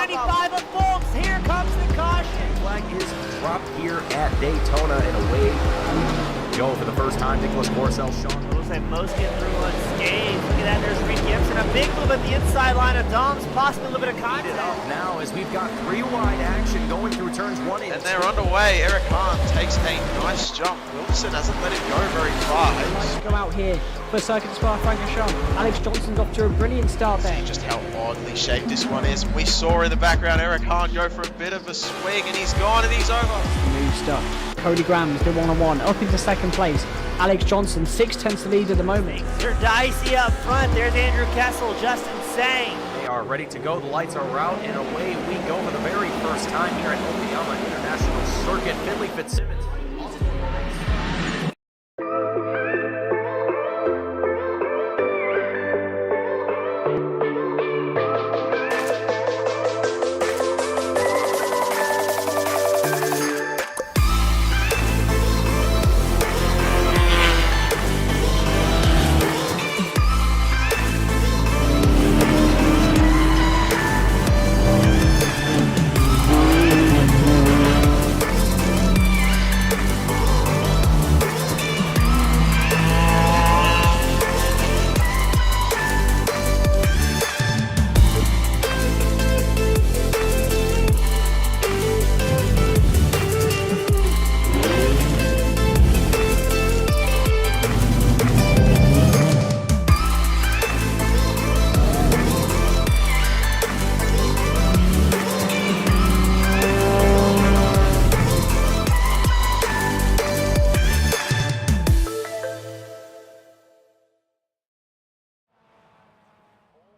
95 of folks. Here comes the caution. Flag is dropped here at Daytona, and away we go for the first time. Nicholas Borcel, Sean. Looks like most get through unscathed. Look at that, there's Reed Gibson. A big move at the inside line of Doms, possibly a little bit of contact. Now as we've got three wide action going through turns 1 and 2. And they're underway. Eric Hahn takes a nice jump. Wilson hasn't let him go very far. Nice to go out here for Circuit Spa Francorchamps. Alex Johnson's off to a brilliant start there. Just how oddly shaped this one is. We saw in the background Eric Hahn go for a bit of a swing, and he's gone and he's over. New stuff. Cody Graham's the one-on-one up into second place. Alex Johnson 6/10 lead at the moment. They're dicey up front. There's Andrew Kessel, Justin Sang. They are ready to go. The lights are out, and away we go for the very first time here at Okayama International Circuit. Finley Fitzsimmons.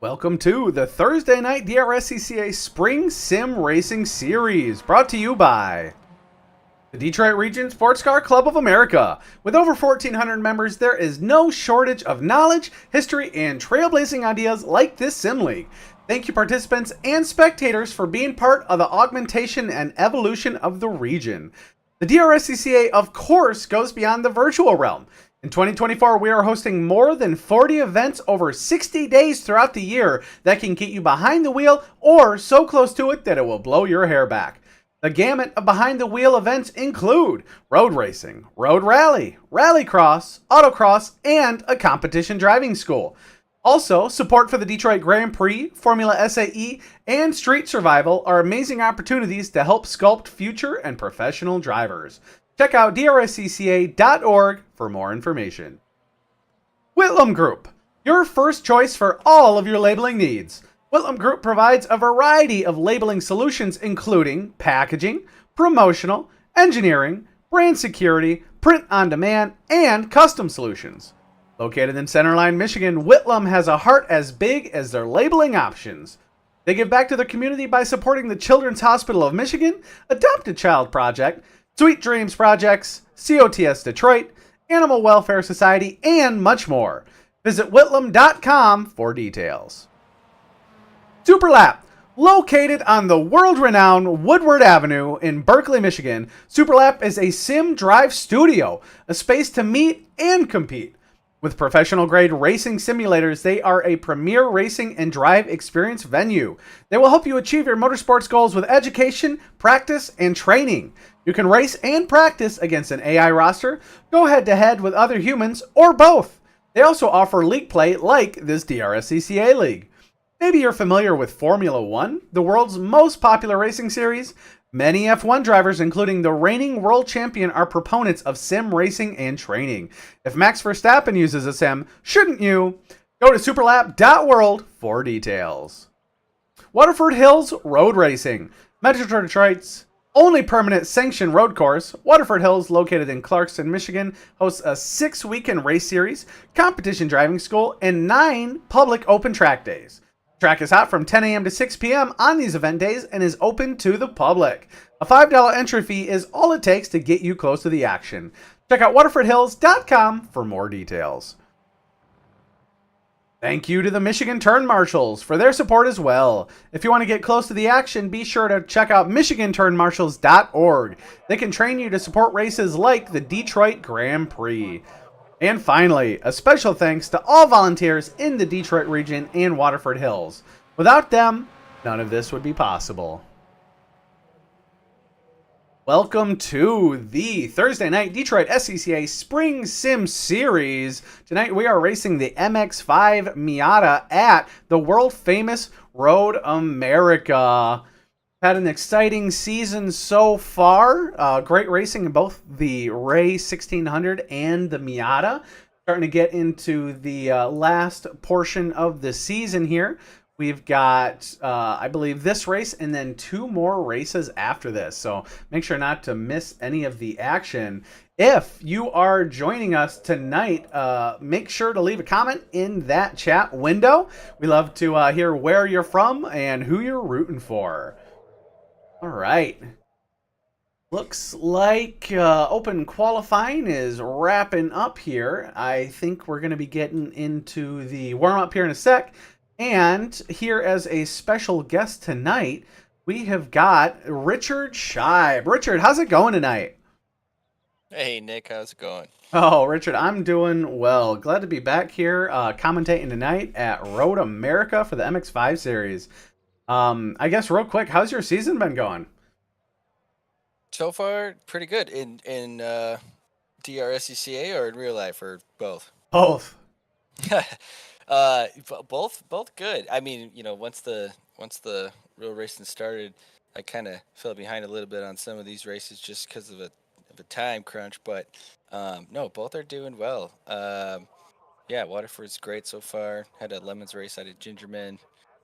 Welcome to the Thursday night DRSCCA Spring Sim Racing Series, brought to you by the Detroit Region Sports Car Club of America. With over 1,400 members, there is no shortage of knowledge, history, and trailblazing ideas like this sim league. Thank you participants and spectators for being part of the augmentation and evolution of the region. The DRSCCA, of course, goes beyond the virtual realm. In 2024, we are hosting more than 40 events over 60 days throughout the year that can get you behind the wheel or so close to it that it will blow your hair back. The gamut of behind the wheel events include road racing, road rally, rallycross, autocross, and a competition driving school. Also, support for the Detroit Grand Prix, Formula SAE, and Street Survival are amazing opportunities to help sculpt future and professional drivers. Check out DRSCCA.org for more information. Whitlam Group, your first choice for all of your labeling needs. Whitlam Group provides a variety of labeling solutions including packaging, promotional, engineering, brand security, print on demand, and custom solutions. Located in Centerline, Michigan, Whitlam has a heart as big as their labeling options. They give back to their community by supporting the Children's Hospital of Michigan, Adopt a Child Project, Sweet Dreams Projects, COTS Detroit, Animal Welfare Society, and much more. Visit whitlam.com for details. Superlap, located on the world-renowned Woodward Avenue in Berkeley, Michigan, Superlap is a sim drive studio, a space to meet and compete. With professional-grade racing simulators, they are a premier racing and drive experience venue. They will help you achieve your motorsports goals with education, practice, and training. You can race and practice against an AI roster, go head-to-head with other humans, or both. They also offer league play like this DRSCCA league. Maybe you're familiar with Formula One, the world's most popular racing series. Many F1 drivers, including the reigning world champion, are proponents of sim racing and training. If Max Verstappen uses a sim, shouldn't you? Go to superlap.world for details. Waterford Hills Road Racing, Metro Detroit's only permanent sanctioned road course. Waterford Hills, located in Clarkston, Michigan, hosts a 6-weekend race series, competition driving school, and 9 public open track days. Track is hot from 10 a.m. to 6 p.m. on these event days and is open to the public. A $5 entry fee is all it takes to get you close to the action. Check out waterfordhills.com for more details. Thank you to the Michigan Turn Marshals for their support as well. If you want to get close to the action, be sure to check out michiganturnmarshals.org. They can train you to support races like the Detroit Grand Prix. And finally, a special thanks to all volunteers in the Detroit region and Waterford Hills. Without them, none of this would be possible. Welcome to the Thursday night Detroit SCCA Spring Sim Series. Tonight we are racing the MX-5 Miata at the world famous Road America. Had an exciting season so far. Great racing in both the Ray 1600 and the Miata. Starting to get into the last portion of the season here. We've got, I believe, this race and then 2 more races after this. So make sure not to miss any of the action. If you are joining us tonight, make sure to leave a comment in that chat window. We love to hear where you're from and who you're rooting for. All right. Looks like open qualifying is wrapping up here. I think we're going to be getting into the warm-up here in a sec. And here as a special guest tonight, we have got Richard Scheib. Richard, how's it going tonight? Hey, Nick, how's it going? Oh, Richard, I'm doing well. Glad to be back here commentating tonight at Road America for the MX-5 series. I guess real quick, how's your season been going? So far, pretty good. In DRSCCA or in real life, or both? Both. Both good. I mean, you know, once the real racing started, I kind of fell behind a little bit on some of these races just because of a time crunch. But no, both are doing well. Yeah, Waterford's great so far. Had a lemons race out of Gingerman.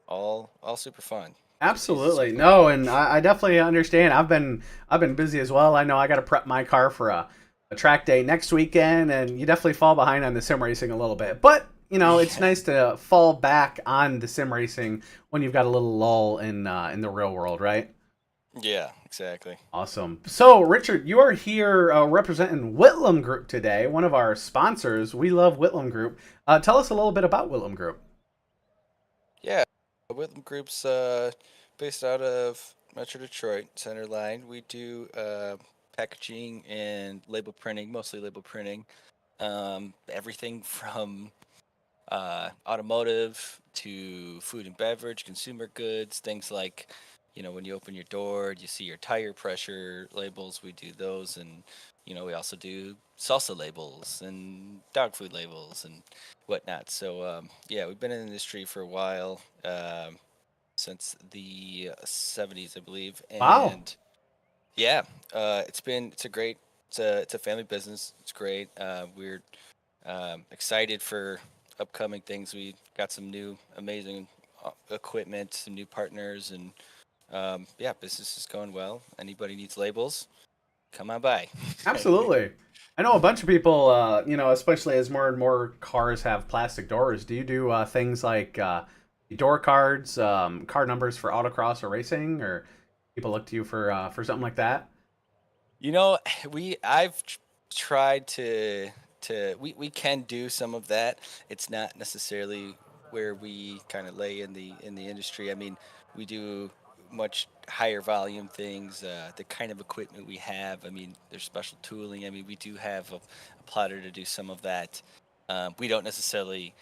All super fun. Absolutely. No, and I definitely understand. I've been busy as well. I know I got to prep my car for a track day next weekend, and you definitely fall behind on the sim racing a little bit. But you know, it's nice to fall back on the sim racing when you've got a little lull in the real world, right? Yeah, exactly. Awesome. So, Richard, you are here representing Whitlam Group today, one of our sponsors. We love Whitlam Group. Tell us a little bit about Whitlam Group. Yeah, Whitlam Group's based out of Metro Detroit, Center Line. We do packaging and label printing, mostly label printing. Everything from automotive to food and beverage, consumer goods, things like, you know, when you open your door, you see your tire pressure labels. We do those, and you know, we also do salsa labels and dog food labels and whatnot. So yeah, we've been in the industry for a while, since the 70s, I believe. And Wow. yeah, it's a family business. It's great. We're excited for upcoming things. We got some new amazing equipment, some new partners, and yeah, business is going well. Anybody needs labels, come on by. Absolutely. I know a bunch of people, you know, especially as more and more cars have plastic doors. Do you do things like door cards, card numbers for autocross or racing, or people look to you for something like that? You know, I've tried to we can do some of that. It's not necessarily where we kind of lay in the industry. I mean, we do much higher volume things. The kind of equipment we have, I mean, there's special tooling. I mean, we do have a plotter to do some of that. We don't necessarily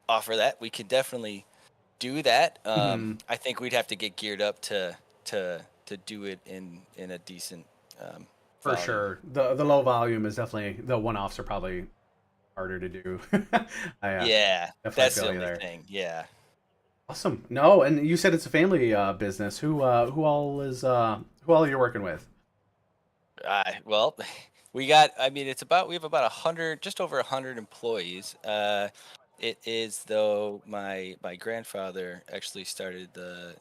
offer that. We can definitely do that. I think we'd have to get geared up to do it in a decent For volume. sure. The low volume is definitely, the one-offs are probably harder to do. Yeah, definitely that's feel the you only there. thing. Yeah. Awesome. No, and you said it's a family business. Who all are you working with? Well, we got. I mean, we have about 100, just over 100 employees. It is though my grandfather actually started the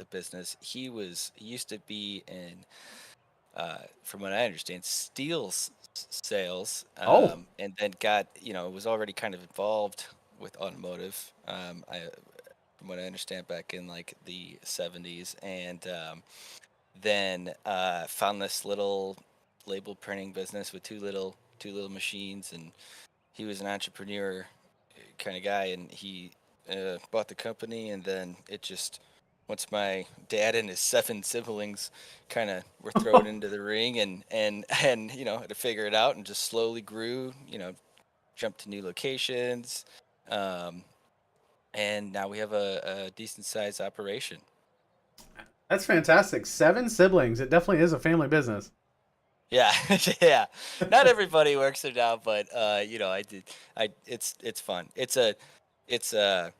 business. He used to be in, from what I understand, steel sales, Oh, and then was already kind of involved with automotive. From what I understand, back in like the 70s, and then found this little label printing business with two little machines, and he was an entrepreneur kind of guy, and he bought the company, and then it just, once my dad and his 7 siblings kind of were thrown into the ring, and you know, had to figure it out, and just slowly grew, you know, jumped to new locations, and now we have a decent sized operation. That's fantastic. 7 siblings. It definitely is a family business. Yeah, yeah. Not everybody works it out, but you know, it's fun. It's a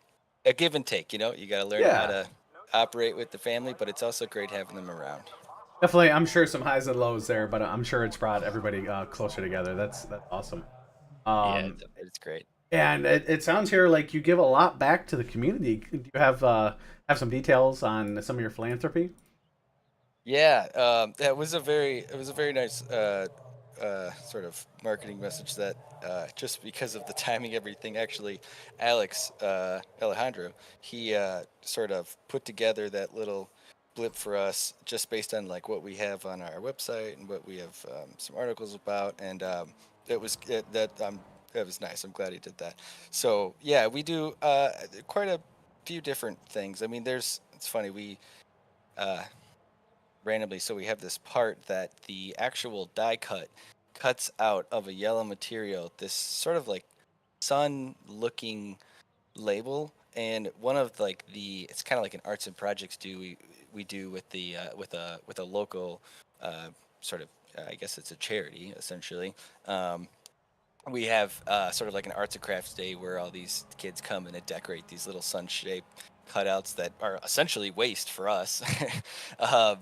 give and take. You know, you got to learn how Yeah. to operate with the family, but it's also great having them around. Definitely, I'm sure some highs and lows there, but I'm sure it's brought everybody closer together. That's awesome. Yeah, Um, it's great. and it sounds here like you give a lot back to the community. Do you have some details on some of your philanthropy? Yeah, that was it was a very nice sort of marketing message that just because of the timing, everything actually, Alex Alejandro, he sort of put together that little blip for us just based on like what we have on our website and what we have some articles about, and that was nice. I'm glad he did that. So yeah, we do quite a few different things. I mean, it's funny uh, randomly. So we have this part that the actual die cut cuts out of a yellow material, this sort of like sun looking label. And one of like it's kind of like an arts and projects we do with the with a local sort of I guess it's a charity essentially. We have sort of like an arts and crafts day where all these kids come and decorate these little sun shaped cutouts that are essentially waste for us. um,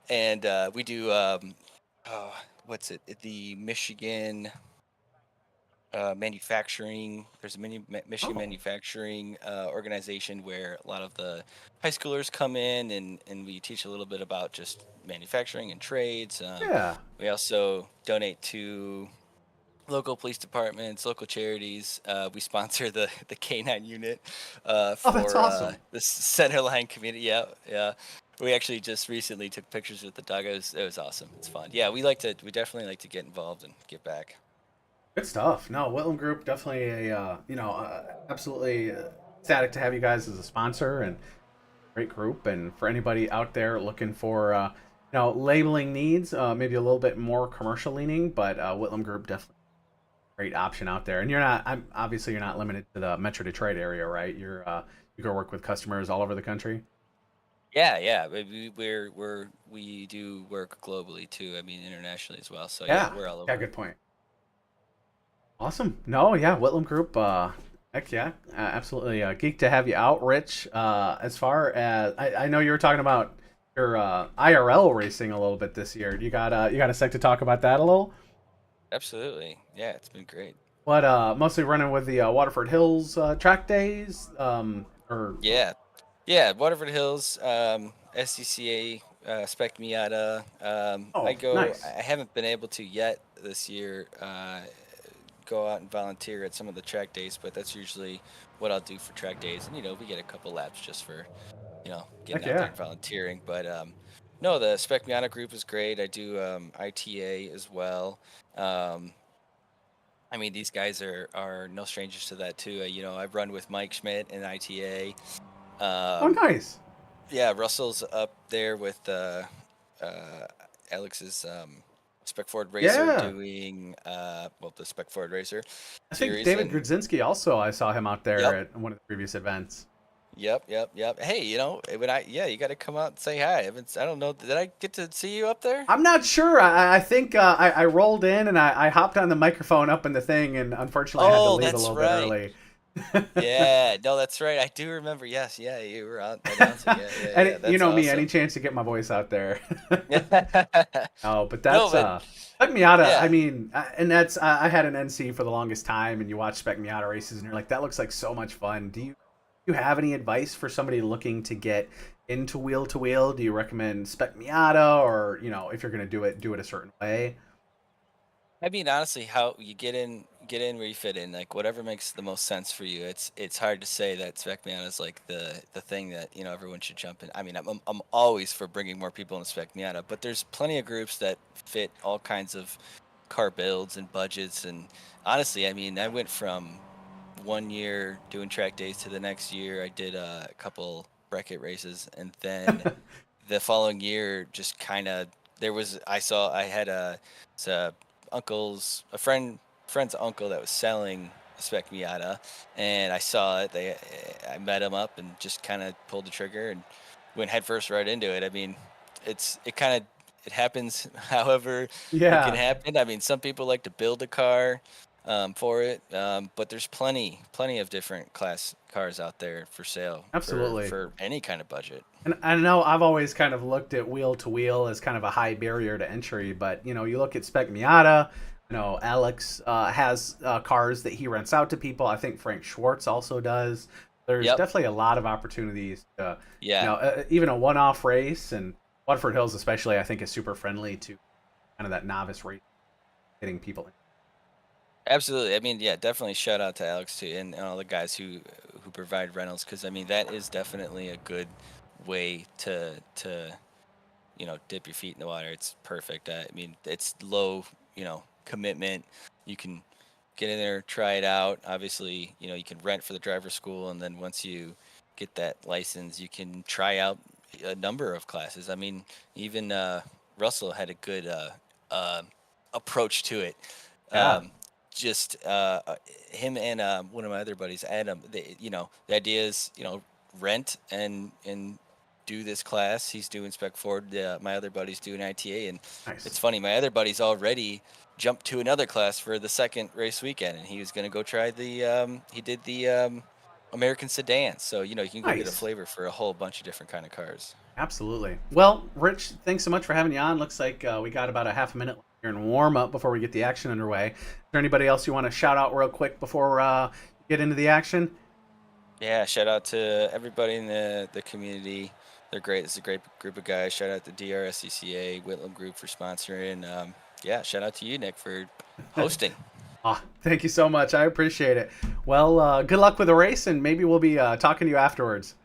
and we do oh, what's it? The Michigan manufacturing. There's a Michigan Oh, manufacturing organization where a lot of the high schoolers come in and we teach a little bit about just manufacturing and trades. yeah. We also donate to local police departments, local charities. We sponsor the K9 unit Oh, that's for awesome. the Centerline community. Yeah, yeah. We actually just recently took pictures with the dog. It was awesome. It's fun. Yeah, we definitely like to get involved and give back. Good stuff. No, Whitlam Group definitely absolutely ecstatic to have you guys as a sponsor and great group. And for anybody out there looking for labeling needs, maybe a little bit more commercial leaning, but Whitlam Group definitely a great option out there. And obviously you're not limited to the Metro Detroit area, right? You go work with customers all over the country. Yeah, yeah. We do work globally too. I mean, internationally as well. So yeah, Yeah, we're all yeah, over. good point. Awesome. No, yeah, Whitlam Group. Heck yeah, absolutely. Geek to have you out, Rich. As far as I know, you were talking about your IRL racing a little bit this year. You got a sec to talk about that a little? Absolutely. Yeah, it's been great. What mostly running with the Waterford Hills track days, or Yeah, yeah. Waterford Hills, SCCA, Spec Miata. oh, nice. I haven't been able to yet this year. Go out and volunteer at some of the track days, but that's usually what I'll do for track days. And we get a couple laps just for getting Heck out there yeah. and volunteering. But no, the Spec Miata group is great. I do ITA as well. Um, I mean, these guys are no strangers to that too. I've run with Mike Schmidt in ITA. Oh, Um, nice. yeah, Russell's up there with uh, Alex's Spec Ford Racer Yeah, doing the Spec Ford Racer I think series. David And Grudzinski also. I saw him out there yep, at one of the previous events. yep. Hey, you got to come out and say hi. I don't know, did I get to see you up there? I'm not sure. I think I rolled in and I hopped on the microphone up in the thing, and unfortunately I had to Oh, leave a that's little bit right. early. Yeah, no, that's right. I do remember. Yes, yeah, you were out announcing. Yeah, yeah, And yeah. you That's know me, any awesome. chance to get my voice out there. Yeah. Oh, but No, that's but Spec Miata. I yeah. mean, and that's I had an NC for the longest time, and you watch Spec Miata races, and you're like, that looks like so much fun. Do you have any advice for somebody looking to get into wheel to wheel? Do you recommend Spec Miata, or if you're gonna do it a certain way? I mean, honestly, how you get in where you fit in, like whatever makes the most sense for you. It's hard to say that Spec Miata is like the thing that everyone should jump in. I mean, I'm always for bringing more people into Spec Miata, but there's plenty of groups that fit all kinds of car builds and budgets. And honestly, I mean, I went from one year doing track days to the next year. I did a couple bracket races, and then the following year, just kind of I had it's a a friend's uncle that was selling a Spec Miata, and I saw it. I met him up and just kind of pulled the trigger, and went headfirst right into it. I mean, it happens however it Yeah. can happen. I mean, some people like to build a car for it, but there's plenty of different class cars out there for sale. Absolutely. For any kind of budget. And I know I've always kind of looked at wheel to wheel as kind of a high barrier to entry, but you know, you look at Spec Miata. You know, Alex has cars that he rents out to people. I think Frank Schwartz also does. There's definitely a lot of opportunities to, you know, even a one-off race, and Waterford Hills especially, I think, is super friendly to kind of that novice race, getting people in. Absolutely. I mean, yeah, definitely shout out to Alex too, and all the guys who provide rentals, because I mean that is definitely a good way to you know, dip your feet in the water. It's perfect. I mean, it's low, you know, commitment. You can get in there, try it out. Obviously, you know, you can rent for the driver school, and then once you get that license, you can try out a number of classes. I mean, even Russell had a good approach to it. Yeah. Just him and one of my other buddies, Adam. You know, the idea is, you know, rent and do this class. He's doing Spec Ford. My other buddy's doing ITA, and Nice. it's funny. My other buddy's already jumped to another class for the second race weekend, and he was going to go try the. He did the American sedan. So you know, you can go get a flavor for a whole bunch of different kind of cars. Absolutely. Well, Rich, thanks so much for having you on. Looks like we got about a half a minute here in warm up before we get the action underway. Is there anybody else you want to shout out real quick before you get into the action? Yeah, shout out to everybody in the community. They're great. It's a great group of guys. Shout out to DRSCCA, Whitlam Group for sponsoring. Yeah, shout out to you, Nick, for hosting. Thank you so much. I appreciate it. Well, good luck with the race, and maybe we'll be talking to you afterwards.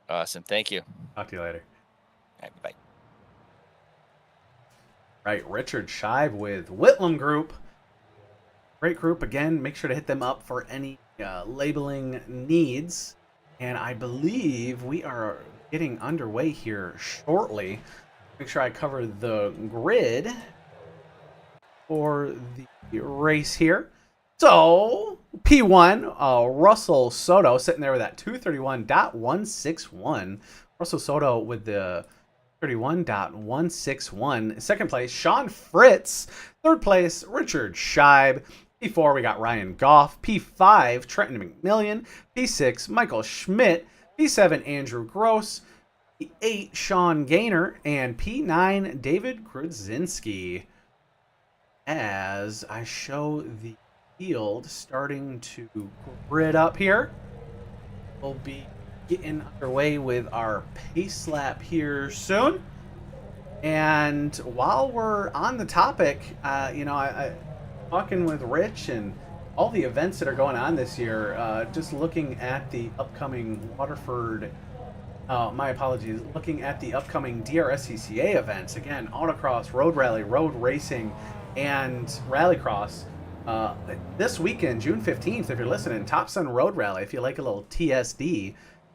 Awesome. Thank you. Talk to you later. All right, bye. Right, Richard Scheib with Whitlam Group. Great group. Again, make sure to hit them up for any labeling needs. And I believe we are getting underway here shortly. Make sure I cover the grid for the race here. So, P1, Russell Soto sitting there with that 231.161. Russell Soto with the 31.161. Second place, Sean Fritz. Third place, Richard Scheib. P4, we got Ryan Goff. P5, Trenton McMillian. P6, Michael Schmidt. P7, Andrew Gross. P8, Sean Gaynor. And P9, David Krudzinski. As I show the field starting to grid up here, we'll be getting underway with our pace lap here soon. And while we're on the topic, you know, I talking with Rich and all the events that are going on this year, just looking at the upcoming Waterford, my apologies, looking at the upcoming DRSCCA events. Again, autocross, road rally, road racing, and rallycross. This weekend, June 15th, if you're listening, Top Sun Road Rally. If you like a little TSD,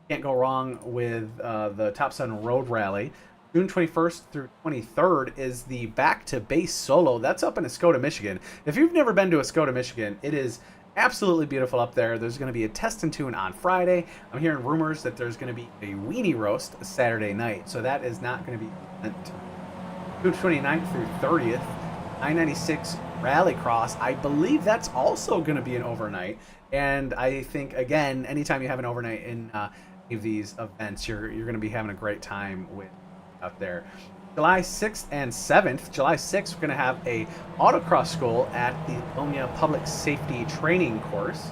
can't go wrong with the Top Sun Road Rally. June 21st through 23rd is the Back to Base Solo. That's up in Escoda, Michigan. If you've never been to Escoda, Michigan, it is absolutely beautiful up there. There's going to be a test and tune on Friday. I'm hearing rumors that there's going to be a weenie roast Saturday night, so that is not going to be June 29th through 30th. 996 Rallycross. I believe that's also going to be an overnight. And I think, again, anytime you have an overnight in any of these events, you're going to be having a great time with out there. July 6th and 7th. July 6th, we're going to have a autocross school at the Livonia Public Safety Training Course.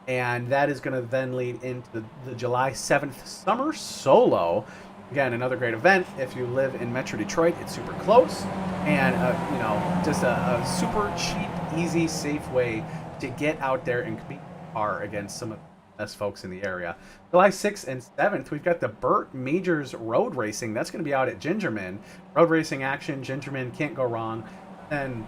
And that is going to then lead into the July 7th Summer Solo. Again, another great event. If you live in Metro Detroit, it's super close. And, you know, just a super cheap, easy, safe way to get out there and compete against some of the best folks in the area. July 6th and 7th, we've got the Burt Majors Road Racing. That's going to be out at Gingerman. Road racing action, Gingerman, can't go wrong. And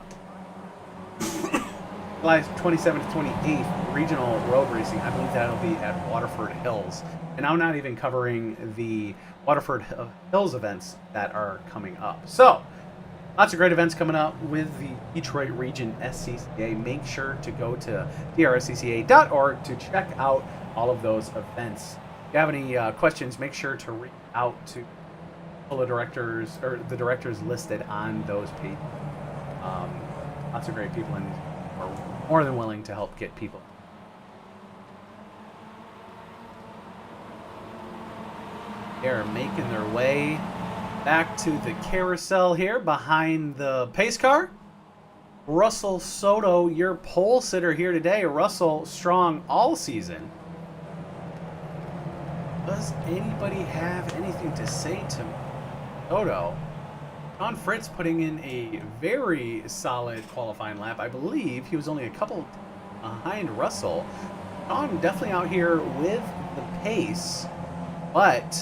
July 27th, 28th, regional road racing. I believe that'll be at Waterford Hills. And I'm not even covering the Waterford Hills events that are coming up. So, lots of great events coming up with the Detroit Region SCCA. Make sure to go to DRSCCA.org to check out all of those events you have any questions, make sure to reach out to all the directors or the directors listed on those pages. Lots of great people and are more than willing to help get people. They're making their way back to the carousel here behind the pace car. Russell Soto, your pole sitter here today. Russell, strong all season. Does anybody have anything to say to Soto? Sean Fritz putting in a very solid qualifying lap. I believe he was only a couple behind Russell. Sean definitely out here with the pace, but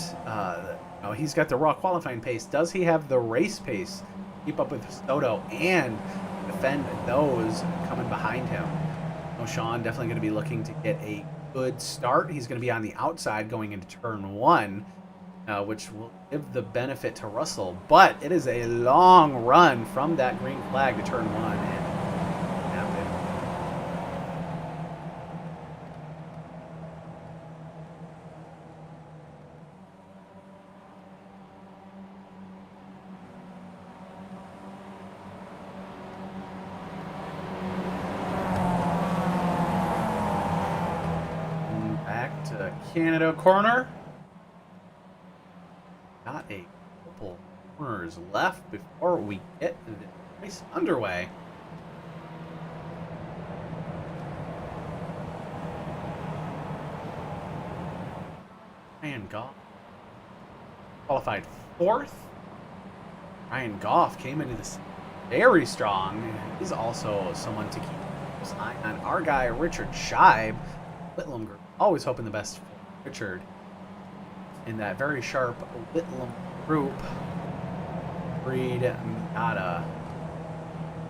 he's got the raw qualifying pace. Does he have the race pace? Keep up with Soto and defend those coming behind him. Sean definitely going to be looking to get a good start. He's going to be on the outside going into turn 1, which will give the benefit to Russell. But it is a long run from that green flag to turn 1. And Canada corner. Got a couple corners left before we get the race underway. Ryan Goff qualified 4th. Ryan Goff came into this very strong. He's also someone to keep an eye on. Our guy Richard Scheib, Whitlam group, always hoping the best for Richard in that very sharp Whitlam group. Reed Miata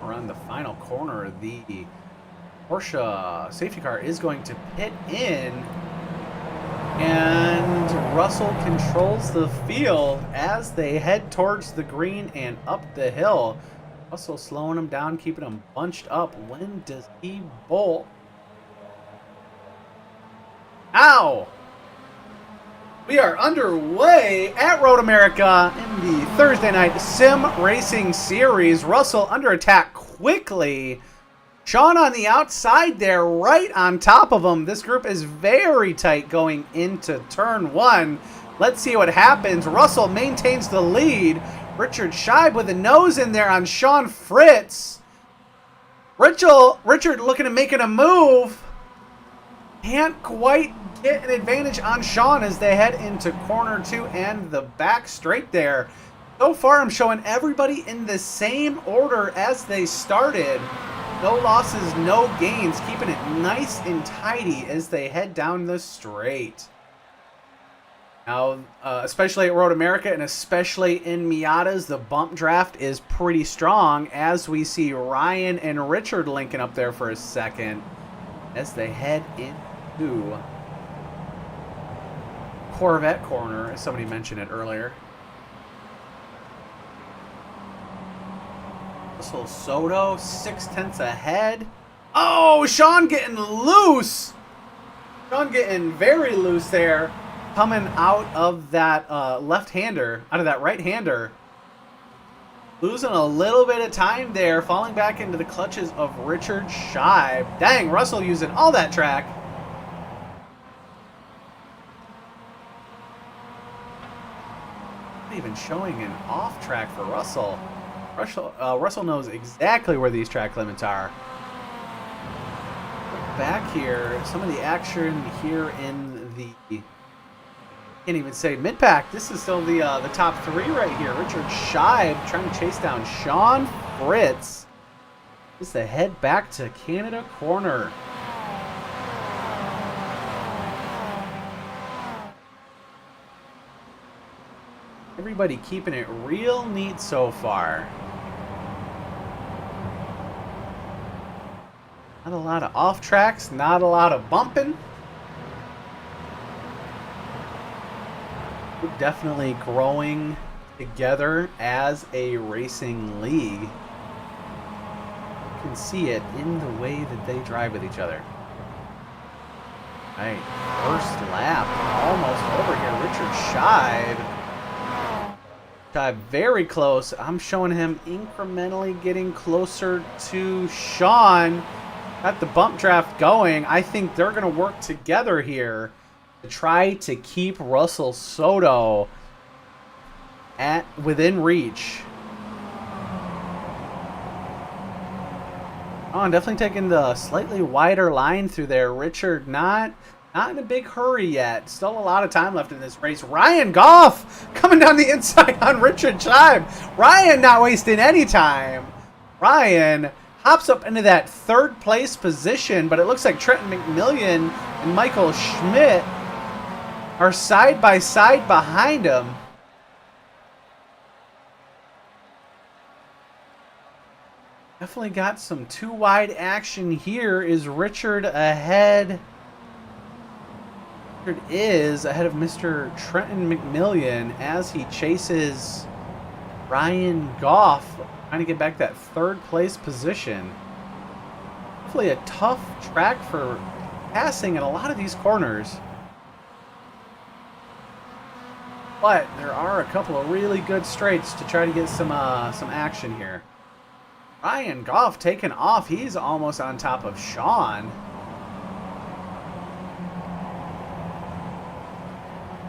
around the final corner. The Porsche safety car is going to pit in, and Russell controls the field as they head towards the green and up the hill. Russell slowing them down, keeping them bunched up. When does he bolt? Ow! We are underway at Road America in the Thursday Night Sim Racing Series. Russell under attack quickly. Sean on the outside there, right on top of him. This group is very tight going into turn 1. Let's see what happens. Russell maintains the lead. Richard Scheib with a nose in there on Sean Fritz. Richard looking at making a move. Can't quite get an advantage on Sean as they head into corner 2 and the back straight there. So far, I'm showing everybody in the same order as they started. No losses, no gains, keeping it nice and tidy as they head down the straight. Now, especially at Road America and especially in Miatas, the bump draft is pretty strong as we see Ryan and Richard linking up there for a second as they head into Corvette corner, as somebody mentioned it earlier. Russell Soto, 6/10 ahead. Oh, Sean getting loose. Sean getting very loose there, coming out of that left-hander, out of that right-hander. Losing a little bit of time there, falling back into the clutches of Richard Scheib. Dang, Russell using all that track. Not even showing an off track for Russell. Russell knows exactly where these track limits are. Back here, some of the action here in the, can't even say mid-pack. This is still the top 3 right here. Richard Scheib trying to chase down Sean Fritz. As they head back to Canada corner. Everybody keeping it real neat so far. Not a lot of off tracks, not a lot of bumping. We're definitely growing together as a racing league. You can see it in the way that they drive with each other. Right, first lap, almost over here. Richard Scheib. Very close. I'm showing him incrementally getting closer to Sean. Got the bump draft going. I think they're going to work together here to try to keep Russell Soto within reach. Oh, I'm definitely taking the slightly wider line through there. Richard not in a big hurry yet. Still a lot of time left in this race. Ryan Goff coming down the inside on Richard Scheib. Ryan not wasting any time. Ryan hops up into that third place position, but it looks like Trenton McMillan and Michael Schmidt are side by side behind him. Definitely got some too wide action here. Is Richard ahead? Richard is ahead of Mr. Trenton McMillan as he chases Ryan Goff, trying to get back that third place position. Hopefully a tough track for passing in a lot of these corners. But there are a couple of really good straights to try to get some action here. Ryan Goff taking off. He's almost on top of Sean.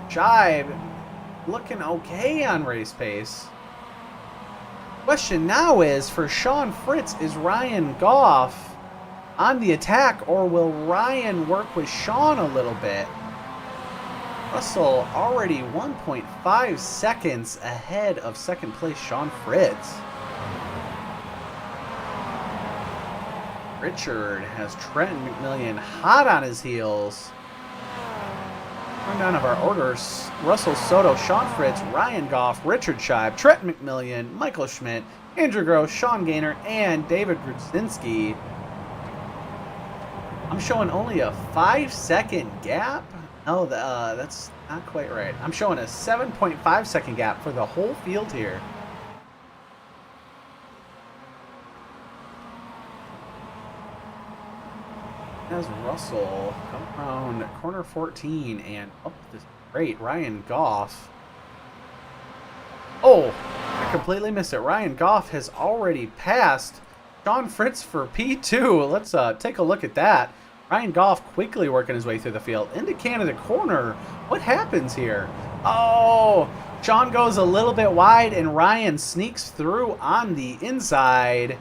Scheib looking okay on race pace. Question now is for Sean Fritz, is Ryan Goff on the attack, or will Ryan work with Sean a little bit? Russell already 1.5 seconds ahead of second place Sean Fritz. Richard has Trenton McMillan hot on his heels. Rundown of our orders: Russell Soto, Sean Fritz, Ryan Goff, Richard Scheib, Trenton McMillan, Michael Schmidt, Andrew Gross, Sean Gaynor, and David Grudzinski. I'm showing only a 5-second gap. No, that's not quite right. I'm showing a 7.5-second gap for the whole field here. As Russell come around corner 14 and up the straight, Ryan Goff. Oh, I completely missed it. Ryan Goff has already passed Sean Fritz for P2. Let's take a look at that. Ryan Goff quickly working his way through the field into Canada corner. What happens here? Oh, Sean goes a little bit wide and Ryan sneaks through on the inside.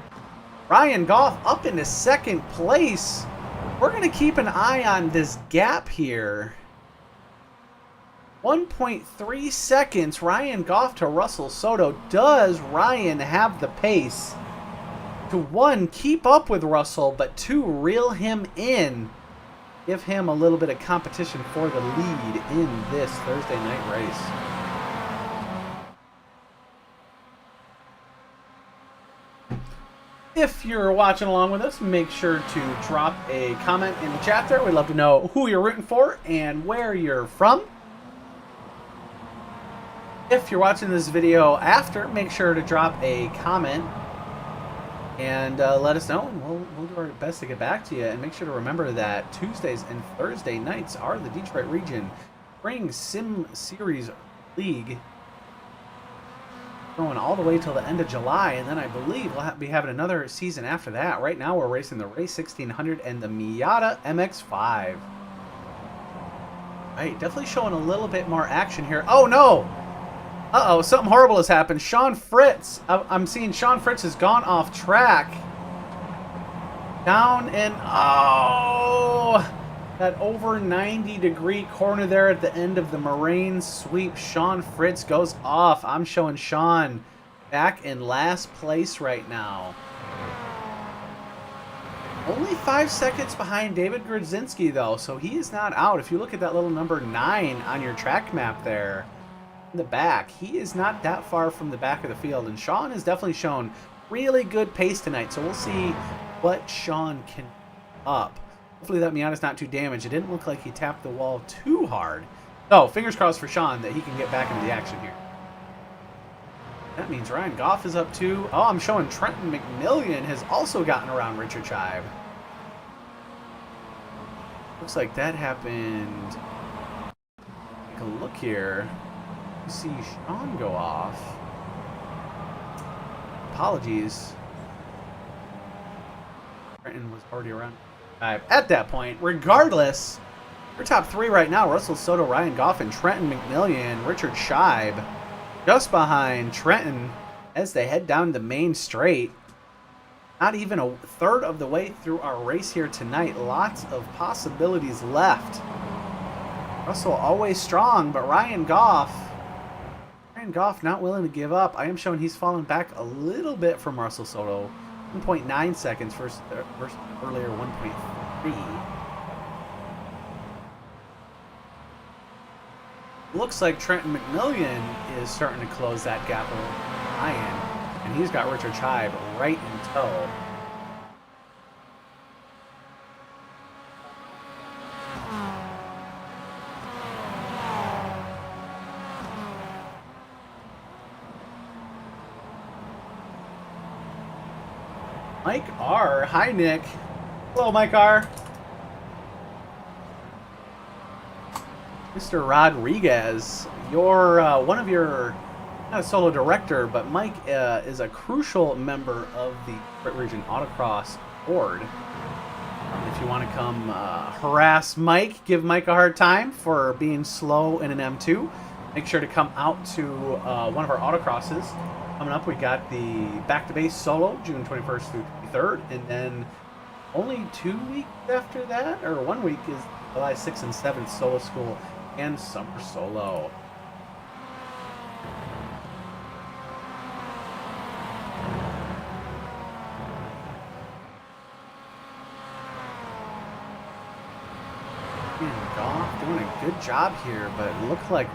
Ryan Goff up into second place. We're going to keep an eye on this gap here. 1.3 seconds, Ryan Goff to Russell Soto. Does Ryan have the pace to, one, keep up with Russell, but two, reel him in? Give him a little bit of competition for the lead in this Thursday night race. If you're watching along with us, make sure to drop a comment in the chat there. We'd love to know who you're rooting for and where you're from. If you're watching this video after, make sure to drop a comment and let us know, and we'll do our best to get back to you. And make sure to remember that Tuesdays and Thursday nights are the Detroit Region Spring Sim Series League, going all the way till the end of July, and then I believe we'll be having another season after that. Right now we're racing the Race 1600 and the Miata MX-5. Right, definitely showing a little bit more action here. Oh no! Uh-oh, something horrible has happened. Sean Fritz, I'm seeing Sean Fritz has gone off track. Down and, oh! That over 90-degree corner there at the end of the Moraine sweep. Sean Fritz goes off. I'm showing Sean back in last place right now. Only 5 seconds behind David Grudzinski, though, so he is not out. If you look at that little number 9 on your track map there in the back, he is not that far from the back of the field. And Sean has definitely shown really good pace tonight, so we'll see what Sean can up. Hopefully that Miata's not too damaged. It didn't look like he tapped the wall too hard. So, fingers crossed for Sean that he can get back into the action here. That means Ryan Goff is up too. Oh, I'm showing Trenton McMillan has also gotten around Richard Scheib. Looks like that happened. Take a look here. You see Sean go off. Apologies. Trenton was already around. At that point, regardless, we're top 3 right now. Russell Soto, Ryan Goff, and Trenton McMillian. Richard Scheib just behind Trenton as they head down the main straight. Not even a third of the way through our race here tonight. Lots of possibilities left. Russell always strong, but Ryan Goff not willing to give up. I am showing he's fallen back a little bit from Russell Soto. 1.9 seconds versus earlier 1.3. Looks like Trenton McMillian is starting to close that gap with Ryan, and he's got Richard Scheib right in tow. Mike R. Hi, Nick. Hello, Mike R. Mr. Rodriguez, you're one of your, not a solo director, but Mike is a crucial member of the Detroit Region Autocross board. If you want to come harass Mike, give Mike a hard time for being slow in an M2, make sure to come out to one of our autocrosses. Coming up, we got the Back to Base Solo, June 21st through 23rd, and then only 2 weeks after that, or 1 week, is July 6th and 7th Solo School and Summer Solo. Goff doing a good job here, but it looked like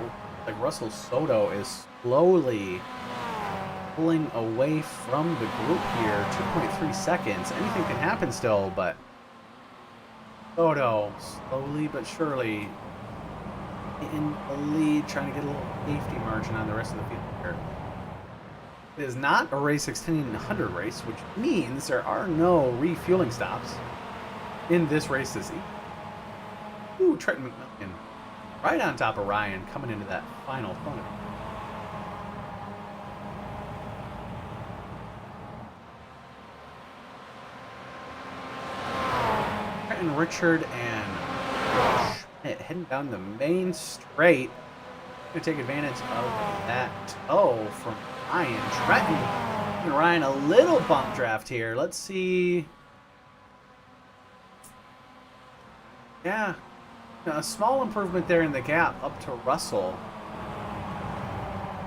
Russell Soto is slowly pulling away from the group here. 2.3 seconds. Anything can happen still, but Soto slowly but surely in the lead, trying to get a little safety margin on the rest of the field here. It is not a race extending 100 race, which means there are no refueling stops in this race this evening. Ooh, Trenton McMillian right on top of Ryan coming into that final corner. Trenton, Richard, and Schmidt heading down the main straight. Going to take advantage of that toe from Ryan. Trenton and Ryan a little bump draft here. Let's see. Yeah. A small improvement there in the gap up to Russell.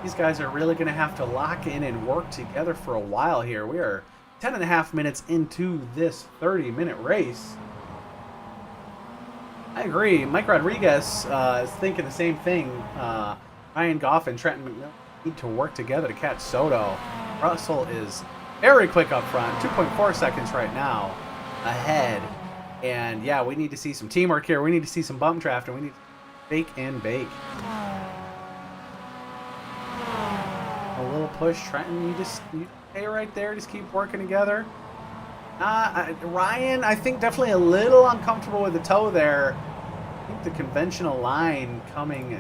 These guys are really going to have to lock in and work together for a while here. We are 10.5 minutes into this 30-minute race. I agree. Mike Rodriguez is thinking the same thing. Ryan Goff and Trenton McMillan need to work together to catch Soto. Russell is very quick up front. 2.4 seconds right now ahead. And yeah, we need to see some teamwork here. We need to see some bump draft, and we need to bake and bake. A little push, Trenton. You stay right there. Just keep working together. Ryan, I think definitely a little uncomfortable with the toe there. I think the conventional line coming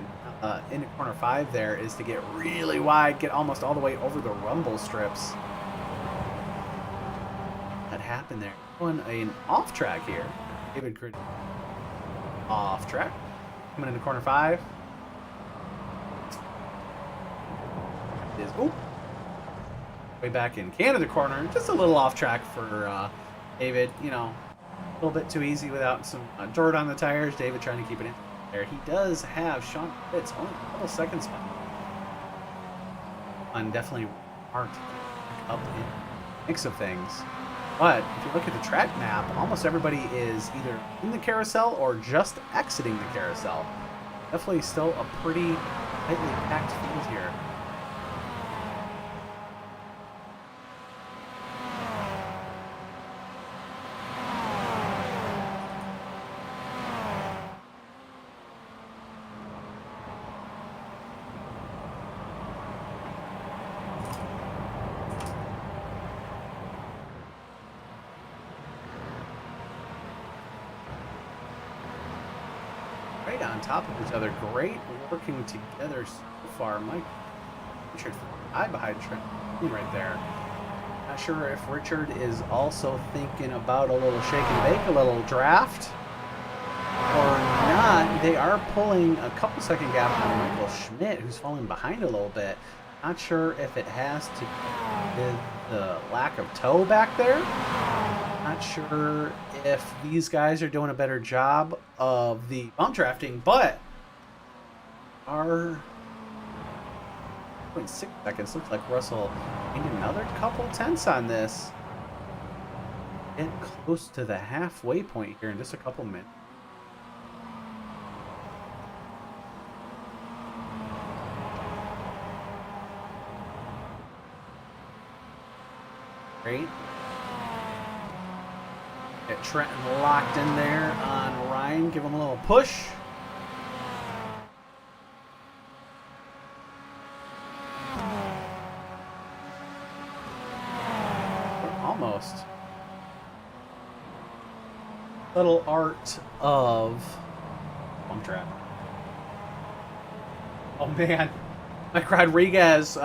into corner 5 there is to get really wide, get almost all the way over the rumble strips. That happened there. Going an off track here. David Crit off track. Coming into corner 5. Is way back in Canada corner. Just a little off track for David. You know, a little bit too easy without some dirt on the tires. David trying to keep it in there. He does have Sean Fitz only a couple seconds back. And definitely hard to pick up in the mix of things. But if you look at the track map, almost everybody is either in the carousel or just exiting the carousel. Definitely still a pretty tightly packed field here. right on top of each other. Great working together so far. Mike Richard high behind Trent right there. Not sure if Richard is also thinking about a little shake and bake, a little draft, or not. They are pulling a couple second gap on Michael Schmidt, who's falling behind a little bit. Not sure if it has to do with the lack of toe back there. Not sure if these guys are doing a better job of the bump drafting, but are 0.6 seconds. Looks like Russell gained another couple tenths on this. Get close to the halfway point here in just a couple minutes. Great. Get Trenton locked in there on Ryan. Give him a little push. Almost. Little art of bump trap. Oh man. Mike Rodriguez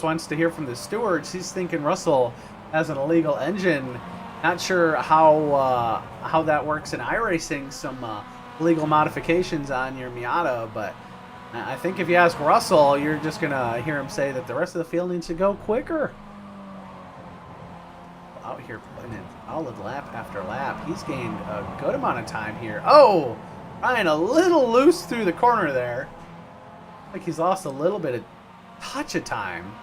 wants to hear from the stewards. He's thinking Russell has an illegal engine. Not sure how that works in iRacing. Some legal modifications on your Miata, but I think if you ask Russell, you're just gonna hear him say that the rest of the field needs to go quicker. Out here putting in solid lap after lap. He's gained a good amount of time here. Oh, Ryan a little loose through the corner there. Like he's lost a little bit of touch of time.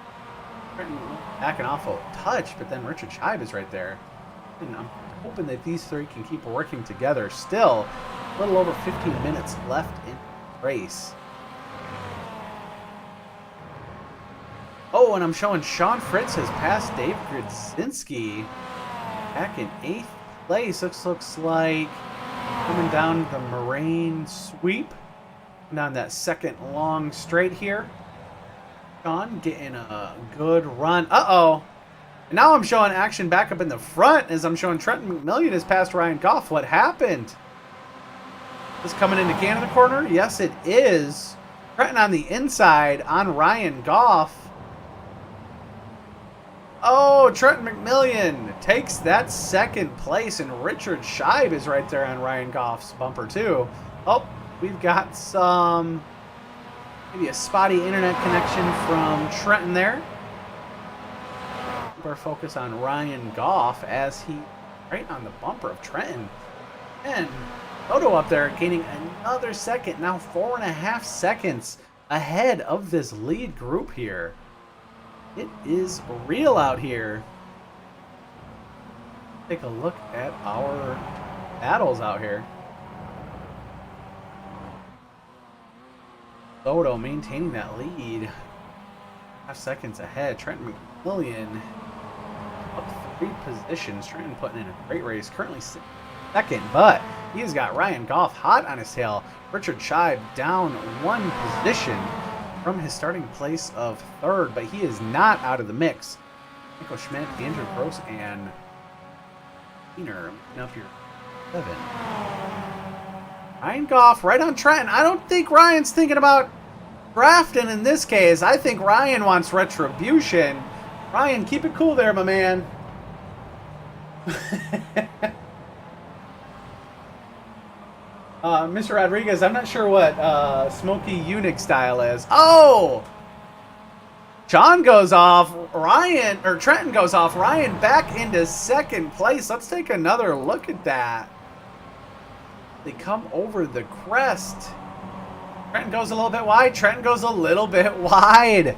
Backing off a touch, but then Richard Scheib is right there. And I'm hoping that these three can keep working together. Still, a little over 15 minutes left in the race. Oh, and I'm showing Sean Fritz has passed Dave Grodzinski back in 8th place. Looks like coming down the Moraine sweep. Down that second long straight here. Sean getting a good run. Uh-oh. And now I'm showing action back up in the front as I'm showing Trenton McMillian has passed Ryan Goff. What happened? Is coming into Canada corner? Yes, it is. Trenton on the inside on Ryan Goff. Oh, Trenton McMillian takes that second place, and Richard Scheib is right there on Ryan Goff's bumper too. Oh, we've got some, maybe a spotty internet connection from Trenton there. Keep our focus on Ryan Goff as he right on the bumper of Trenton. And Toto up there gaining another second, now 4.5 seconds ahead of this lead group here. It is real out here. Take a look at our battles out here. Toto maintaining that lead. 5 seconds ahead. Trenton McMillian up 3 positions. Trenton putting in a great race. Currently second, but he's got Ryan Goff hot on his tail. Richard Scheib down 1 position from his starting place of 3rd, but he is not out of the mix. Michael Schmidt, Andrew Gross, and Wiener up here 7. Ryan Goff right on Trenton. I don't think Ryan's thinking about drafting in this case. I think Ryan wants retribution. Ryan, keep it cool there, my man. Mr. Rodriguez, I'm not sure what Smoky Eunuch style is. Oh! John goes off. Trenton goes off. Ryan back into 2nd place. Let's take another look at that. They come over the crest. Trenton goes a little bit wide. Trenton goes a little bit wide.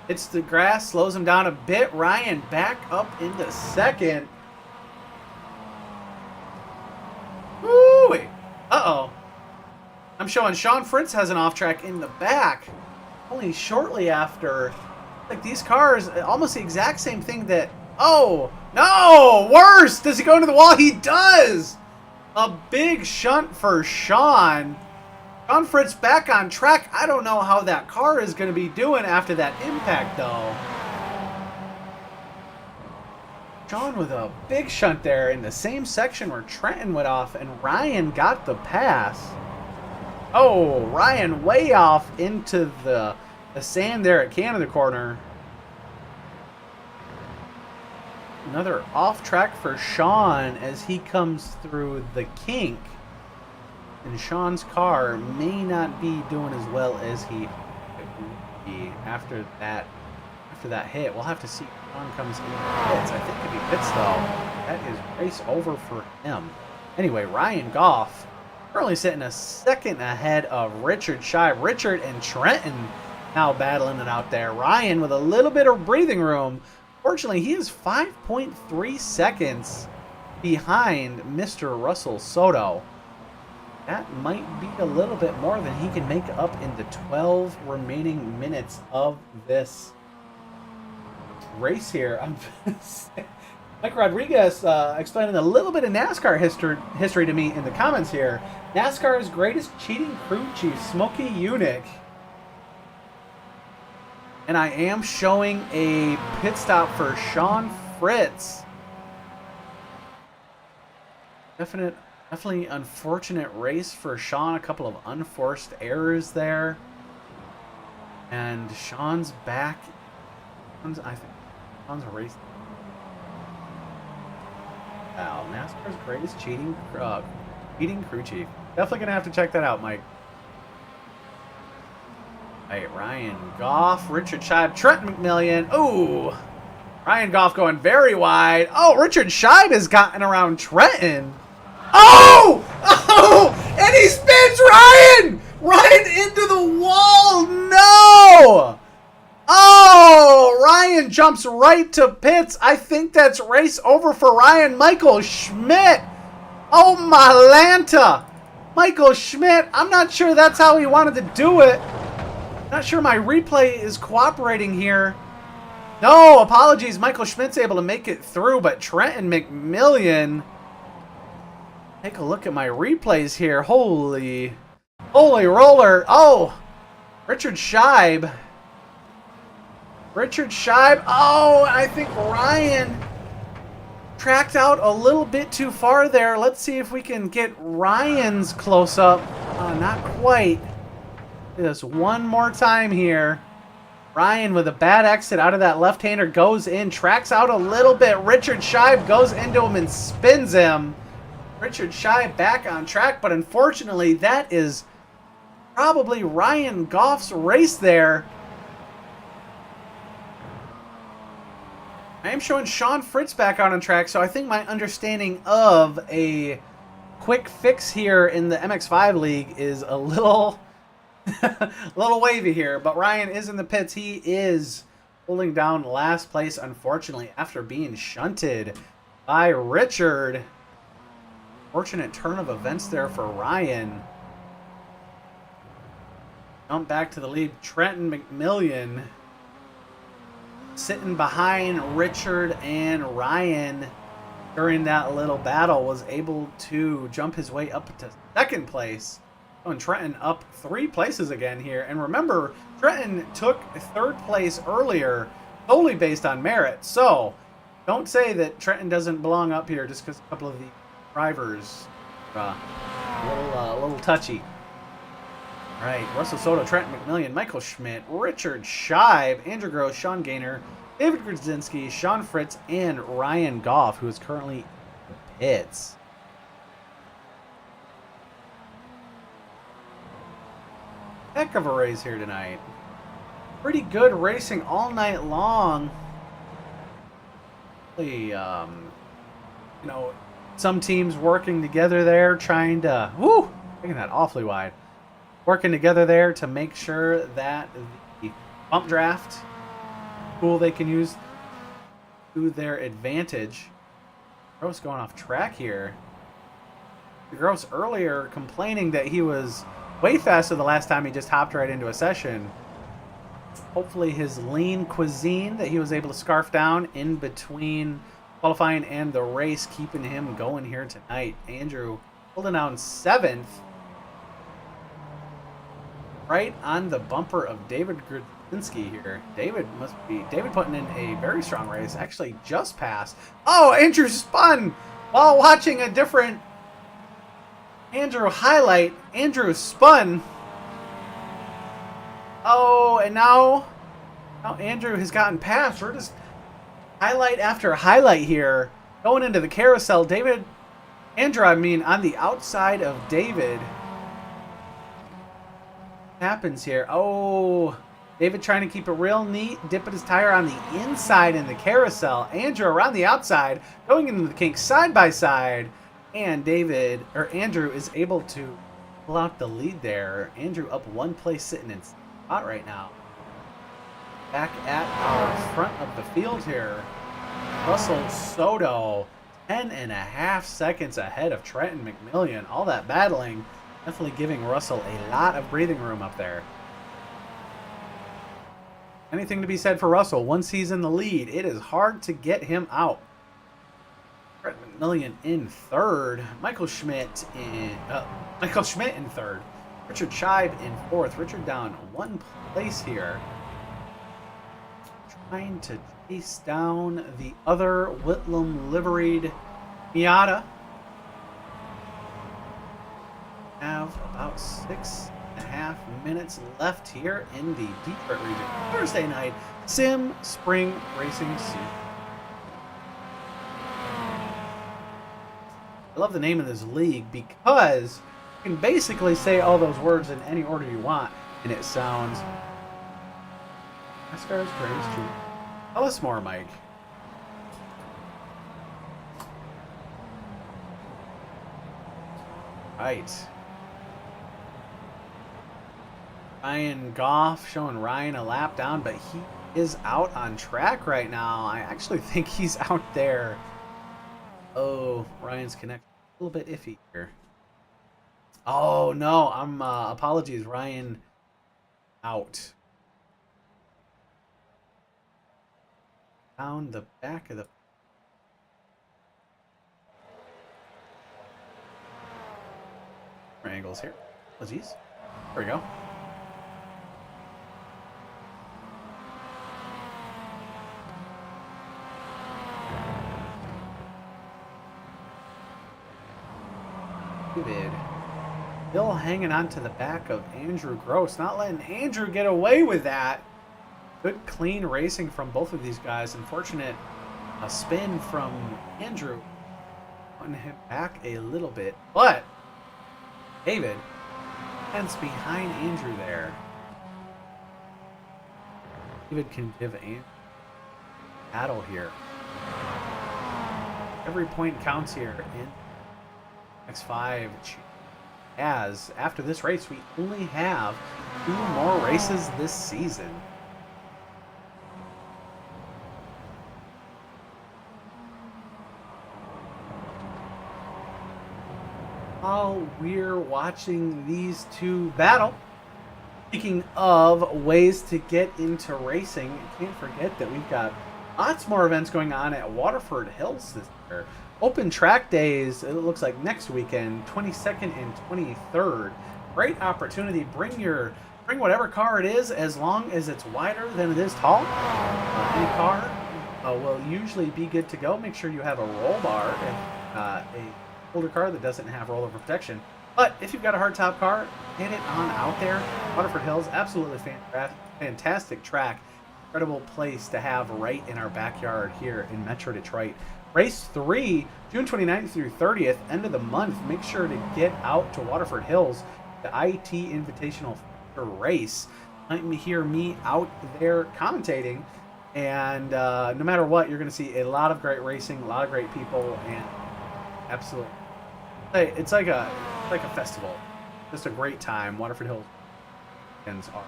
It's the grass, slows him down a bit. Ryan back up into 2nd. Woo-wee. Uh-oh. I'm showing Sean Fritz has an off track in the back. Only shortly after. Like these cars, almost the exact same thing that... Oh! No! Worse! Does he go into the wall? He does! A big shunt for Sean. Sean Fritz back on track. I don't know how that car is going to be doing after that impact, though. Sean with a big shunt there in the same section where Trenton went off and Ryan got the pass. Oh, Ryan way off into the sand there at Canada corner. Another off track for Sean as he comes through the kink. And Sean's car may not be doing as well as he would be after that hit. We'll have to see if Sean comes in and pits. I think if he pits though, that is race over for him. Anyway, Ryan Goff currently sitting a second ahead of Richard Scheib. Richard and Trenton now battling it out there. Ryan with a little bit of breathing room. Fortunately, he is 5.3 seconds behind Mr. Russell Soto. That might be a little bit more than he can make up in the 12 remaining minutes of this race here. Mike Rodriguez explaining a little bit of NASCAR history to me in the comments here. NASCAR's greatest cheating crew chief, Smokey Yunick. And I am showing a pit stop for Sean Fritz. Definitely unfortunate race for Sean. A couple of unforced errors there. And Sean's back. I think Sean's a race. Wow, NASCAR's greatest cheating crew chief. Definitely gonna have to check that out, Mike. Hey, Ryan Goff, Richard Scheib, Trent McMillan. Ooh, Ryan Goff going very wide. Oh, Richard Scheib has gotten around Trenton. Oh! Oh! And he spins Ryan! Ryan into the wall! No! Oh! Ryan jumps right to pits. I think that's race over for Ryan. Michael Schmidt. Oh, my Lanta. Michael Schmidt. I'm not sure that's how he wanted to do it. Not sure my replay is cooperating here. No, apologies. Michael Schmidt's able to make it through, but Trenton McMillan. Take a look at my replays here. Holy roller. Oh, Richard Scheib. Oh, I think Ryan tracked out a little bit too far there. Let's see if we can get Ryan's close up. Not quite. Do this one more time here. Ryan with a bad exit out of that left-hander goes in, tracks out a little bit. Richard Scheib goes into him and spins him. Richard Scheib back on track, but unfortunately that is probably Ryan Goff's race there. I am showing Sean Fritz back out on track, so I think my understanding of a quick fix here in the MX5 League is a little wavy here, but Ryan is in the pits. He is holding down last place, unfortunately, after being shunted by Richard. Fortunate turn of events there for Ryan. Jump back to the lead. Trenton McMillan sitting behind Richard and Ryan during that little battle was able to jump his way up to second place. And Trenton up 3 places again here. And remember, Trenton took 3rd place earlier solely based on merit. So don't say that Trenton doesn't belong up here just because a couple of the drivers a little touchy. All right, Russell Soto, Trenton McMillan, Michael Schmidt, Richard Scheib, Andrew Gross, Sean Gaynor, David Grudzinski, Sean Fritz, and Ryan Goff, who is currently in the pits. Heck of a race here tonight. Pretty good racing all night long. Really, some teams working together there, trying to, making that awfully wide. Working together there to make sure that the bump draft tool they can use to their advantage. Gross going off track here. Gross earlier complaining that he was way faster the last time he just hopped right into a session. Hopefully his lean cuisine that he was able to scarf down in between qualifying and the race, keeping him going here tonight. Andrew holding down 7th. Right on the bumper of David Grudzinski here. David putting in a very strong race. Actually just passed. Oh, Andrew spun while watching a different Andrew highlight. Andrew spun. Oh, and now Andrew has gotten past. We're just highlight after highlight here. Going into the carousel. Andrew, I mean, on the outside of David. What happens here? Oh, David trying to keep it real neat. Dipping his tire on the inside in the carousel. Andrew around the outside. Going into the kink side by side. And Andrew is able to pull out the lead there. Andrew up one place, sitting in spot right now. Back at our front of the field here. Russell Soto, 10.5 seconds ahead of Trenton McMillian. All that battling, definitely giving Russell a lot of breathing room up there. Anything to be said for Russell. Once he's in the lead, it is hard to get him out. Trenton McMillian in third. Michael Schmidt in third. Richard Scheib in fourth. Richard down one place here. Trying to chase down the other Whitlam liveried Miata. Have about 6.5 minutes left here in the Detroit region. Thursday night Sim Spring Racing Series. I love the name of this league because you can basically say all those words in any order you want, and it sounds NASCAR's greatest truth. Tell us more, Mike. Right. Ryan Goff showing Ryan a lap down, but he is out on track right now. I actually think he's out there. Oh, Ryan's connect a little bit iffy here. Oh no, apologies, Ryan out. Down the back of the angles here. Oh geez. There we go. David still hanging on to the back of Andrew Gross, not letting Andrew get away with that. Good clean racing from both of these guys. Unfortunate a spin from Andrew. Putting him back a little bit, but David ends behind Andrew there. David can give Andrew battle here. Every point counts here in X5. As after this race, we only have 2 more races this season. While we're watching these two battle, speaking of ways to get into racing, I can't forget that we've got lots more events going on at Waterford Hills this year. Open track days, it looks like next weekend, 22nd and 23rd. Great opportunity. Bring whatever car it is, as long as it's wider than it is tall. Any car will usually be good to go. Make sure you have a roll bar if a older car that doesn't have rollover protection. But if you've got a hardtop car, get it on out there. Waterford Hills, absolutely fantastic track. Incredible place to have right in our backyard here in Metro Detroit. Race 3, June 29th through 30th, end of the month. Make sure to get out to Waterford Hills, the IT Invitational race. Might hear me out there commentating, and no matter what, you're going to see a lot of great racing, a lot of great people, and absolutely, it's like a festival. Just a great time. Waterford Hills weekends are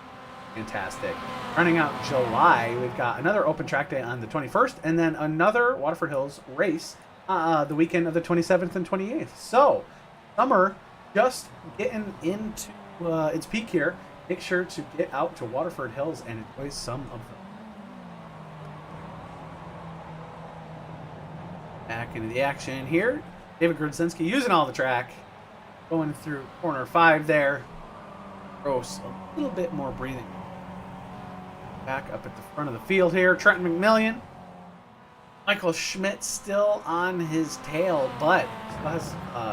fantastic. Running out July, we've got another open track day on the 21st, and then another Waterford Hills race the weekend of the 27th and 28th. So, summer just getting into its peak here. Make sure to get out to Waterford Hills and enjoy some of them. Back into the action here. David Grudzinski using all the track. Going through corner 5 there. Gross, a little bit more breathing. Back up at the front of the field here. Trenton McMillian Michael Schmidt still on his tail, but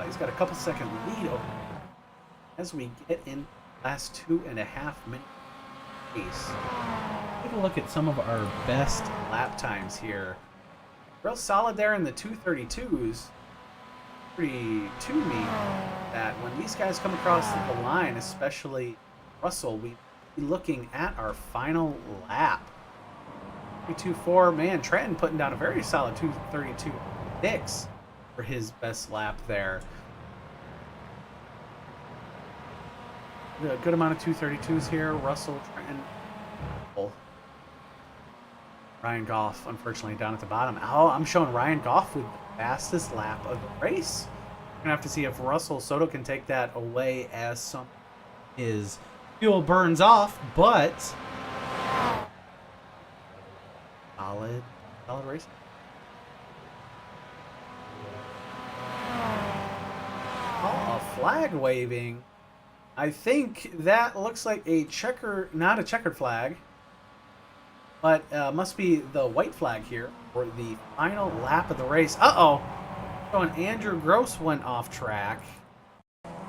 he's got a couple second lead over as we get in the last 2.5 minutes pace. Take a look at some of our best lap times here. Real solid there in the 2:32s. Pretty to me that when these guys come across the line, especially Russell, we be looking at our final lap. 3:24, man, Trenton putting down a very solid 2:32.6 for his best lap there. A good amount of 2:32s here. Russell, Trenton, Ryan Goff, unfortunately, down at the bottom. Oh, I'm showing Ryan Goff with the fastest lap of the race. We're gonna have to see if Russell Soto can take that away as some his fuel burns off, but solid race. Oh, a flag waving. I think that looks like a not a checkered flag, but must be the white flag here for the final lap of the race. Uh-oh. So Andrew Gross went off track.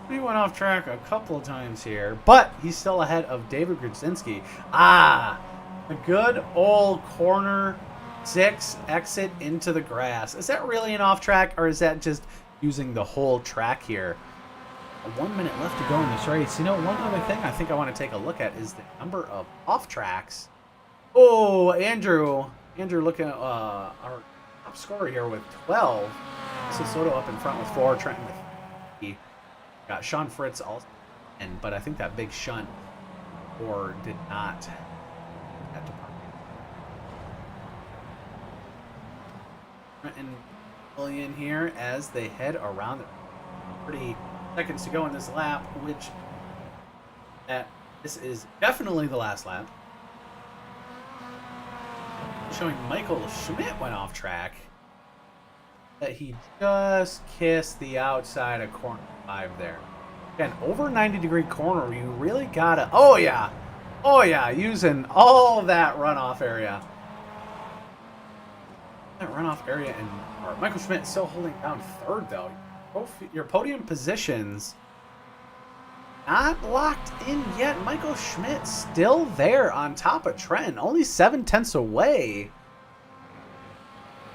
He went off track a couple of times here, but he's still ahead of David Grudzinski. Ah, a good old corner 6 exit into the grass. Is that really an off track, or is that just using the whole track here? 1 minute left to go in this race. You know, one other thing I think I want to take a look at is the number of off tracks. Oh, Andrew looking at our top scorer here with 12. So Soto up in front with 4, Trenton with 3. Got Sean Fritz also, but I think that big shunt or did not have to park. Trenton William here as they head around. 30 seconds to go in this lap, which this is definitely the last lap. Showing Michael Schmidt went off track. That he just kissed the outside of corner 5 there. Again, over 90-degree corner, you really gotta. Oh yeah, using all that runoff area. That runoff area, and Michael Schmidt still holding down 3rd though. Your podium positions not locked in yet. Michael Schmidt still there on top of Trenton, only 7/10 away.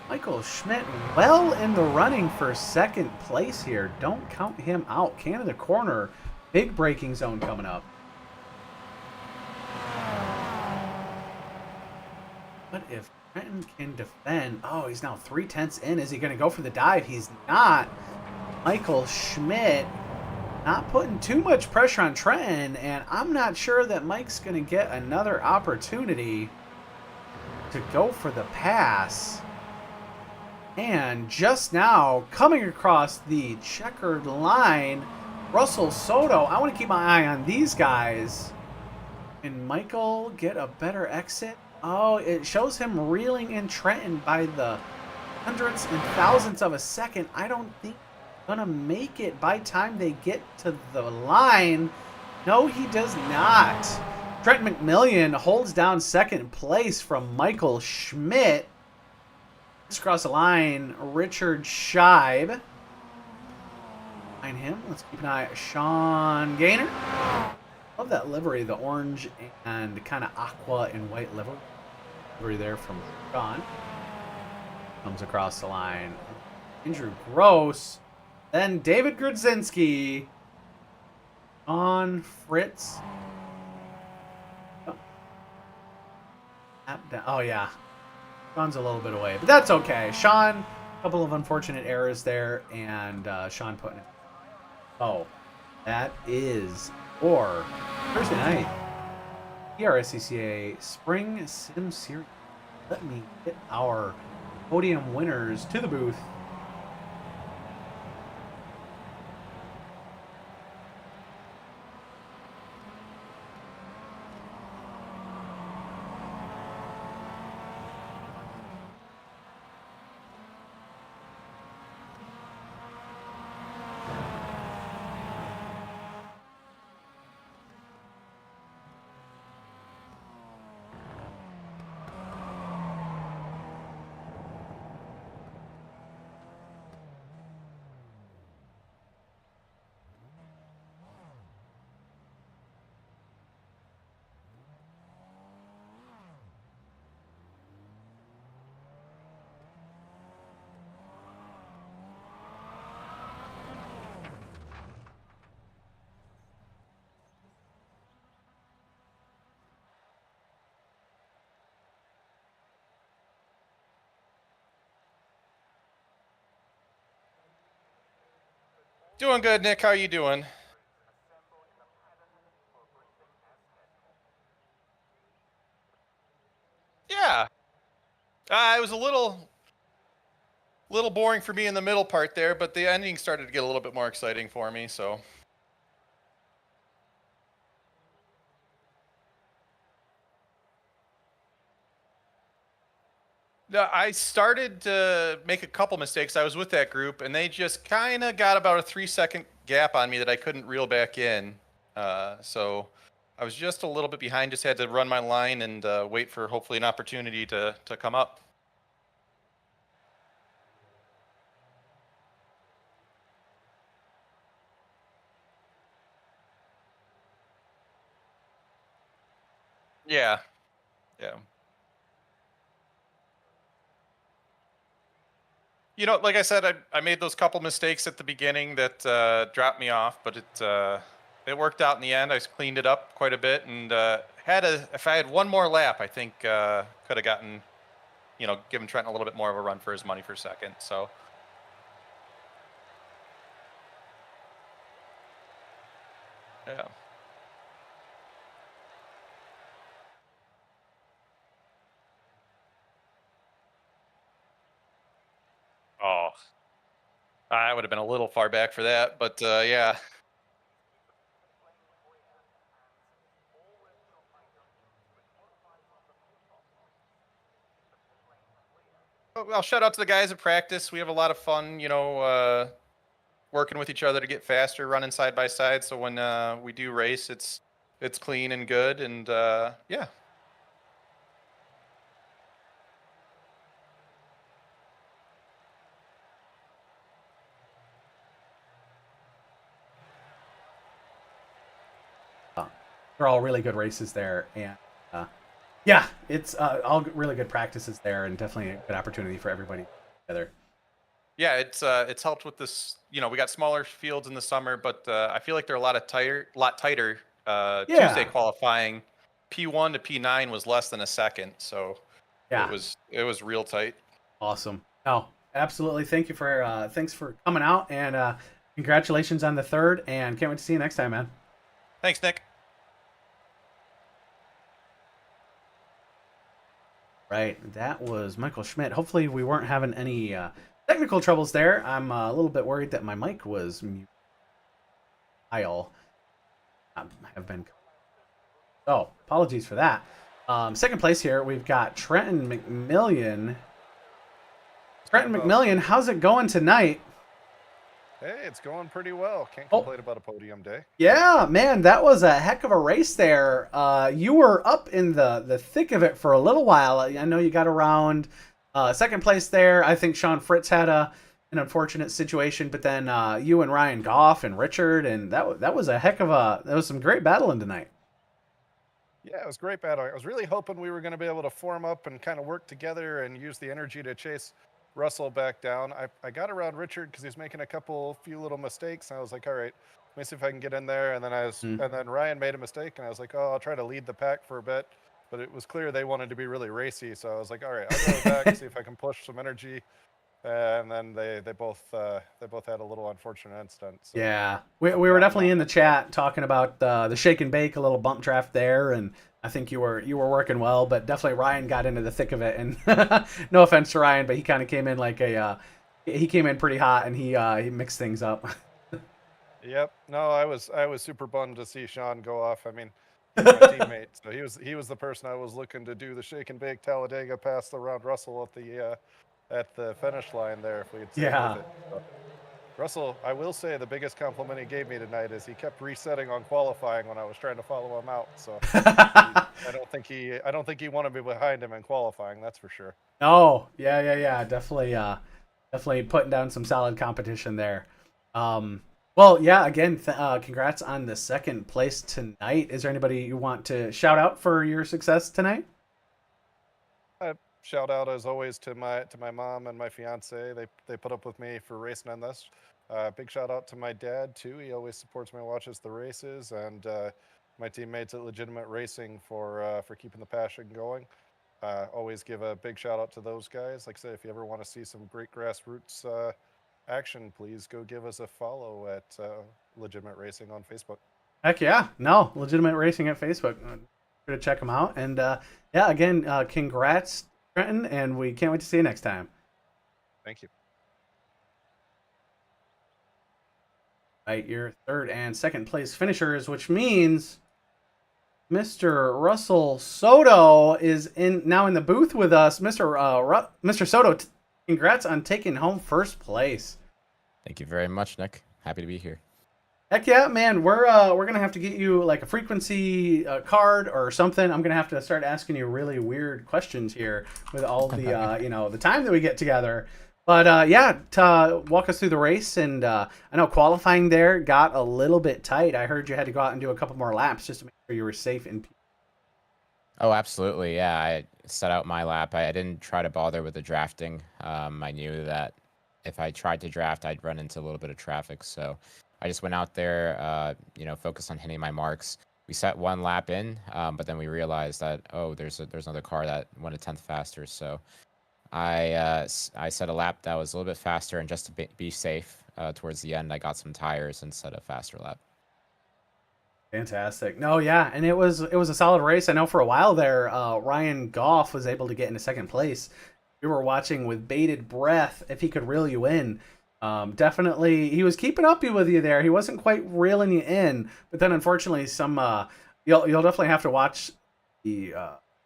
Michael Schmidt well in the running for 2nd place here. Don't count him out. Canada corner, big braking zone coming up. But if Trenton can defend, oh, he's now 3/10 in. Is he going to go for the dive? He's not. Michael Schmidt not putting too much pressure on Trenton, and I'm not sure that Mike's going to get another opportunity to go for the pass. And just now, coming across the checkered line, Russell Soto. I want to keep my eye on these guys. Can Michael get a better exit? Oh, it shows him reeling in Trenton by the hundredths and thousandths of a second. I don't think gonna make it by time they get to the line. No, he does not. Trent McMillan holds down 2nd place from Michael Schmidt. Let's cross the line. Richard Scheib behind him. Let's keep an eye on Sean Gaynor. Love that livery, the orange and kind of aqua and white livery there from Sean. Comes across the line. Andrew Gross. Then David Grudzinski on Fritz. Oh, yeah. Sean's a little bit away, but that's okay. Sean, a couple of unfortunate errors there, and Sean putting it. Oh, that is for Thursday night. DRSCCA Spring Sim Series. Let me get our podium winners to the booth. Doing good, Nick. How are you doing? Yeah. It was a little boring for me in the middle part there, but the ending started to get a little bit more exciting for me, so. Yeah, I started to make a couple mistakes. I was with that group, and they just kind of got about a 3-second gap on me that I couldn't reel back in. So I was just a little bit behind, just had to run my line and wait for hopefully an opportunity to come up. Yeah, yeah. You know, like I said, I made those couple mistakes at the beginning that dropped me off, but it worked out in the end. I cleaned it up quite a bit, and if I had one more lap, I think could have gotten, given Trent a little bit more of a run for his money for second. So. Yeah. Oh, I would have been a little far back for that, but yeah. Well, shout out to the guys at practice. We have a lot of fun, working with each other to get faster, running side by side. So when we do race, it's clean and good, and yeah. They're all really good races there, and yeah, it's all really good practices there, and definitely a good opportunity for everybody together. Yeah, it's helped with this. We got smaller fields in the summer, but I feel like they're a lot tighter. Yeah. Tuesday qualifying, P1 to P9 was less than a second, so Yeah, it was real tight. awesome. Oh, absolutely. Thanks for coming out, and congratulations on the third, and can't wait to see you next time, man. Thanks, Nick. Right, that was Michael Schmidt. Hopefully we weren't having any technical troubles there. I'm a little bit worried that my mic was mute. I'll have been. Oh, apologies for that. Second place here, we've got Trenton McMillian. Trenton McMillian, how's it going tonight? Hey, it's going pretty well. Can't complain about a podium day. Yeah, man, that was a heck of a race there. You were up in the thick of it for a little while. I know you got around second place there. I think Sean Fritz had an unfortunate situation, but then you and Ryan Goff and Richard, and that was some great battling tonight. Yeah, it was great battle. I was really hoping we were going to be able to form up and kind of work together and use the energy to chase Russell back down. I got around Richard because he was making a few little mistakes, and I was like, all right, let me see if I can get in there. And then and then Ryan made a mistake, and I was like, oh, I'll try to lead the pack for a bit. But it was clear they wanted to be really racy, so I was like, all right, I'll go back and see if I can push some energy. And then they both had a little unfortunate incident. So. Yeah, we were definitely in the chat talking about the shake and bake, a little bump draft there, and I think you were working well, but definitely Ryan got into the thick of it. And no offense to Ryan, but he kind of came in he came in pretty hot, and he mixed things up. Yep. No, I was super bummed to see Sean go off. I mean, he's my teammate, so he was the person I was looking to do the shake and bake Talladega past around Russell at the finish line there if we had stayed with it. So, Russell, I will say the biggest compliment he gave me tonight is he kept resetting on qualifying when I was trying to follow him out. So I don't think he wanted me behind him in qualifying. That's for sure. Oh yeah, definitely putting down some solid competition there. Well, yeah, again, congrats on the second place tonight. Is there anybody you want to shout out for your success tonight? Shout out as always to my mom and my fiance. They put up with me for racing on this. Big shout out to my dad too. He always supports me and watches the races, and my teammates at Legitimate Racing for keeping the passion going. Always give a big shout out to those guys. Like I said, if you ever want to see some great grassroots action, please go give us a follow at Legitimate Racing on Facebook. Heck yeah. No, Legitimate Racing at Facebook. Sure to check them out. And yeah, again, congrats, Trenton, and we can't wait to see you next time. Thank you. Right, your third and second place finishers, which means Mr. Russell Soto is now in the booth with us. Mr. Soto, congrats on taking home first place. Thank you very much, Nick. Happy to be here. Heck yeah, man. We're gonna have to get you like a frequency card or something. I'm gonna have to start asking you really weird questions here with all the the time that we get together. But yeah, to walk us through the race, and I know qualifying there got a little bit tight. I heard you had to go out and do a couple more laps just to make sure you were safe in. Oh, absolutely. Yeah, I set out my lap. I didn't try to bother with the drafting. I knew that if I tried to draft, I'd run into a little bit of traffic. So I just went out there, focused on hitting my marks. We set one lap in, but then we realized that, there's another car that went a tenth faster. So I set a lap that was a little bit faster, and just to be safe, towards the end, I got some tires and set a faster lap. Fantastic. No, yeah, and it was a solid race. I know for a while there, Ryan Goff was able to get into second place. We were watching with bated breath if he could reel you in. Definitely, he was keeping up with you there. He wasn't quite reeling you in, but then unfortunately, you'll definitely have to watch the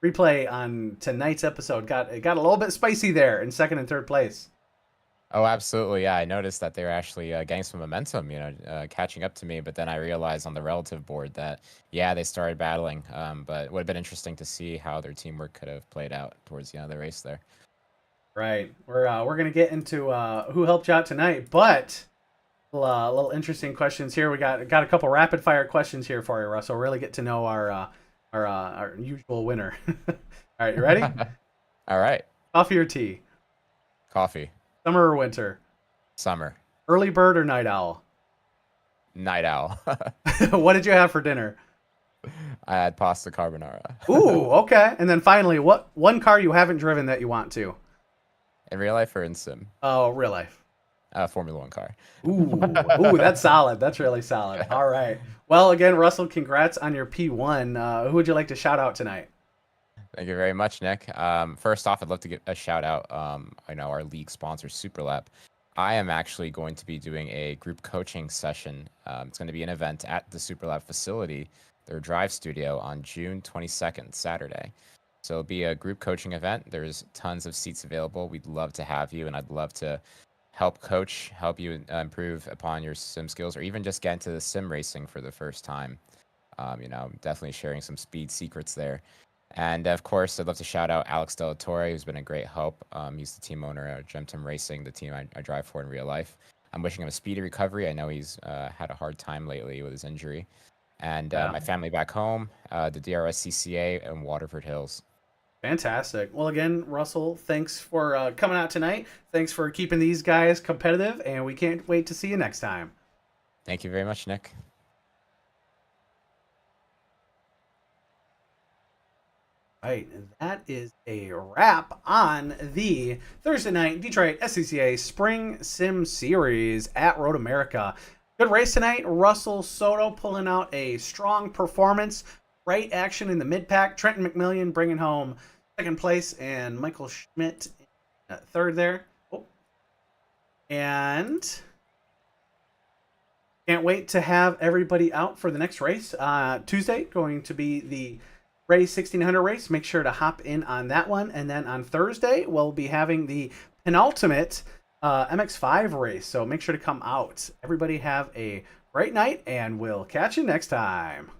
replay on tonight's episode. It got a little bit spicy there in second and third place. Oh, absolutely. Yeah, I noticed that they were actually gaining some momentum, catching up to me. But then I realized on the relative board that, yeah, they started battling. But it would have been interesting to see how their teamwork could have played out towards the end of the race there. Right. We're gonna get into who helped you out tonight, but little interesting questions here. We got a couple rapid fire questions here for you, Russell. Really get to know our usual winner. All right, you ready? All right. Coffee or tea? Coffee. Summer or winter? Summer. Early bird or night owl? Night owl. What did you have for dinner? I had pasta carbonara. Ooh, okay. And then finally, what one car you haven't driven that you want to? In real life or in sim? Oh, real life. Formula One car. Ooh, that's solid. That's really solid. All right. Well, again, Russell, congrats on your P1. Who would you like to shout out tonight? Thank you very much, Nick. First off, I'd love to give a shout out. I know our league sponsor, Superlap. I am actually going to be doing a group coaching session. It's going to be an event at the Superlap facility, their drive studio, on June 22nd, Saturday. So it'll be a group coaching event. There's tons of seats available. We'd love to have you, and I'd love to help you improve upon your sim skills, or even just get into the sim racing for the first time. Definitely sharing some speed secrets there. And of course, I'd love to shout out Alex Delatorre, who's been a great help. He's the team owner at Gem Team Racing, the team I drive for in real life. I'm wishing him a speedy recovery. I know he's had a hard time lately with his injury. And my family back home, the DRSCCA and Waterford Hills. Fantastic. Well, again, Russell, thanks for coming out tonight. Thanks for keeping these guys competitive, and we can't wait to see you next time. Thank you very much, Nick. Right, and that is a wrap on the Thursday night Detroit SCCA Spring Sim Series at Road America. Good race tonight. Russell Soto pulling out a strong performance. Great action in the mid-pack. Trenton McMillian bringing home second place, and Michael Schmidt third there. Oh. And can't wait to have everybody out for the next race. Tuesday, going to be the Ray 1600 race. Make sure to hop in on that one. And then on Thursday, we'll be having the penultimate MX5 race. So make sure to come out. Everybody have a great night, and we'll catch you next time.